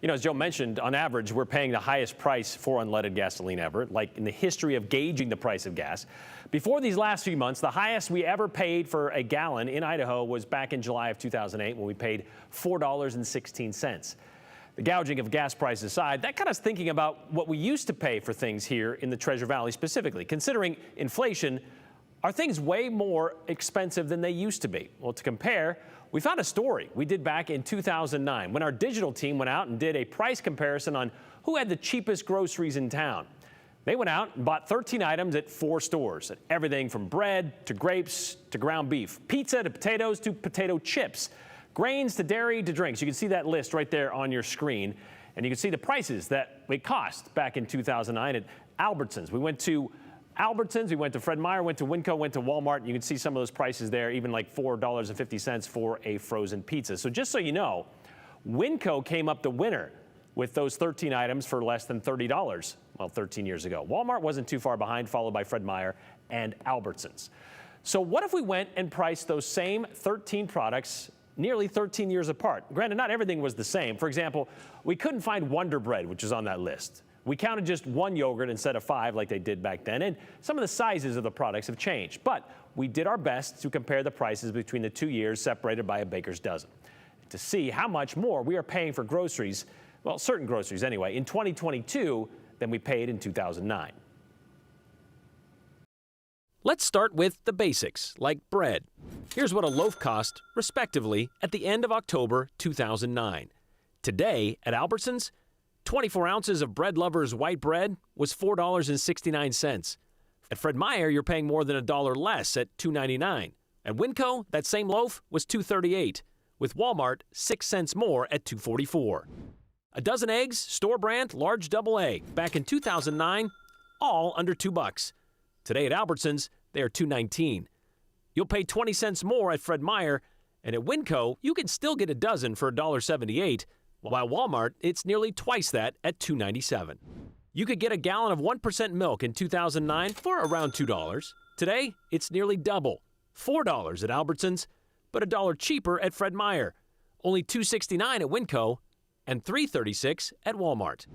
As Joe mentioned, on average, we're paying the highest price for unleaded gasoline ever, like in the history of gauging the price of gas. Before these last few months, the highest we ever paid for a gallon in Idaho was back in July of 2008 when we paid $4.16. The gouging of gas prices aside, that got us thinking about what we used to pay for things here in the Treasure Valley specifically. Considering inflation, are things way more expensive than they used to be? Well, to compare, we found a story we did back in 2009 when our digital team went out and did a price comparison on who had the cheapest groceries in town. They went out and bought 13 items at 4 stores, everything from bread to grapes to ground beef, pizza to potatoes to potato chips, grains to dairy to drinks. You can see that list right there on your screen, and you can see the prices that it cost back in 2009 at Albertsons. We went to Albertsons, we went to Fred Meyer, went to Winco, went to Walmart. You can see some of those prices there, even like $4.50 for a frozen pizza. So just so you know, Winco came up the winner with those 13 items for less than $30, well, 13 years ago. Walmart wasn't too far behind, followed by Fred Meyer and Albertsons. So what if we went and priced those same 13 products nearly 13 years apart? Granted, not everything was the same. For example, we couldn't find Wonder Bread, which is on that list. We counted just 1 yogurt instead of 5 like they did back then, and some of the sizes of the products have changed. But we did our best to compare the prices between the 2 years separated by a baker's dozen to see how much more we are paying for groceries, well, certain groceries anyway, in 2022 than we paid in 2009. Let's start with the basics, like bread. Here's what a loaf cost, respectively, at the end of October 2009. Today, at Albertsons, 24 ounces of Bread Lovers white bread was $4.69. At Fred Meyer, you're paying more than $1 less at $2.99. At Winco, that same loaf was $2.38. With Walmart, 6 cents more at $2.44. A dozen eggs, store brand, large double A, back in 2009, all under $2. Today at Albertsons, they are $2.19. You'll pay 20 cents more at Fred Meyer, and at Winco, you can still get a dozen for $1.78, while Walmart, it's nearly twice that at $2.97. You could get a gallon of 1% milk in 2009 for around $2. Today, it's nearly double, $4 at Albertsons, but $1 cheaper at Fred Meyer, only $2.69 at Winco, and $3.36 at Walmart.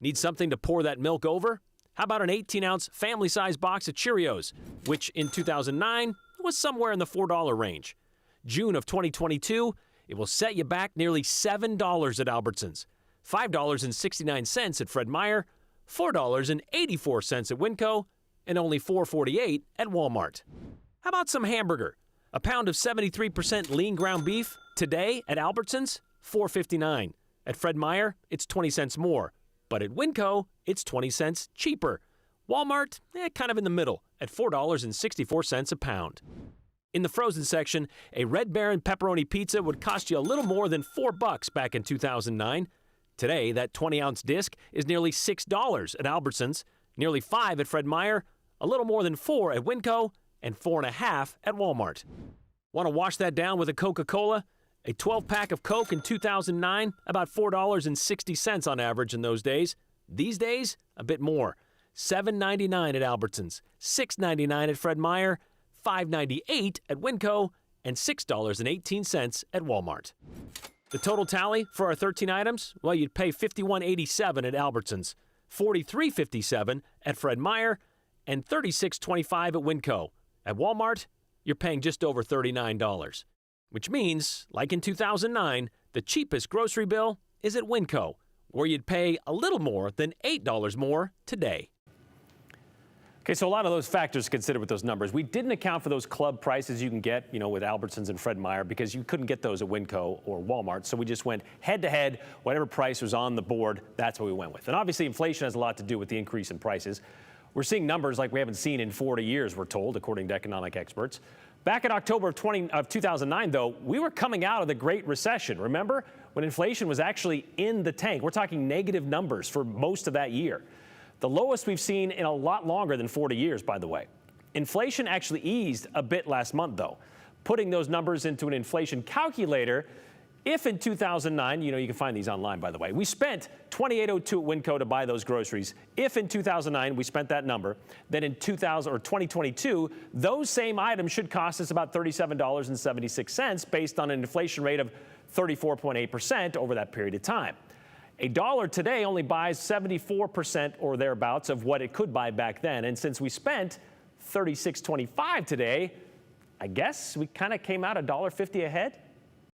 Need something to pour that milk over? How about an 18-ounce family-size box of Cheerios, which in 2009 was somewhere in the $4 range. June of 2022, it will set you back nearly $7 at Albertsons, $5.69 at Fred Meyer, $4.84 at Winco, and only $4.48 at Walmart. How about some hamburger? A pound of 73% lean ground beef today at Albertsons, $4.59. At Fred Meyer, it's 20 cents more. But at Winco, it's 20 cents cheaper. Walmart, kind of in the middle, at $4.64 a pound. In the frozen section, a Red Baron pepperoni pizza would cost you a little more than $4 back in 2009. Today, that 20-ounce disc is nearly $6 at Albertsons, nearly $5 at Fred Meyer, a little more than $4 at Winco, and $4.50 at Walmart. Want to wash that down with a Coca-Cola? A 12-pack of Coke in 2009, about $4.60 on average in those days. These days, a bit more. $7.99 at Albertsons, $6.99 at Fred Meyer, $5.98 at Winco, and $6.18 at Walmart. The total tally for our 13 items? Well, you'd pay $51.87 at Albertsons, $43.57 at Fred Meyer, and $36.25 at Winco. At Walmart, you're paying just over $39. Which means, like in 2009, the cheapest grocery bill is at Winco, where you'd pay a little more than $8 more today. Okay, so a lot of those factors considered with those numbers. We didn't account for those club prices you can get, with Albertsons and Fred Meyer, because you couldn't get those at Winco or Walmart. So we just went head to head. Whatever price was on the board, that's what we went with. And obviously, inflation has a lot to do with the increase in prices. We're seeing numbers like we haven't seen in 40 years, we're told, according to economic experts. Back in October of 2009, though, we were coming out of the Great Recession. Remember? When inflation was actually in the tank. We're talking negative numbers for most of that year. The lowest we've seen in a lot longer than 40 years, by the way. Inflation actually eased a bit last month, though. Putting those numbers into an inflation calculator, if in 2009, you can find these online, by the way, we spent $28.02 at Winco to buy those groceries. If in 2009 we spent that number, then in 2022, those same items should cost us about $37.76 based on an inflation rate of 34.8% over that period of time. A dollar today only buys 74% or thereabouts of what it could buy back then. And since we spent $36.25 today, I guess we kind of came out $1.50 ahead.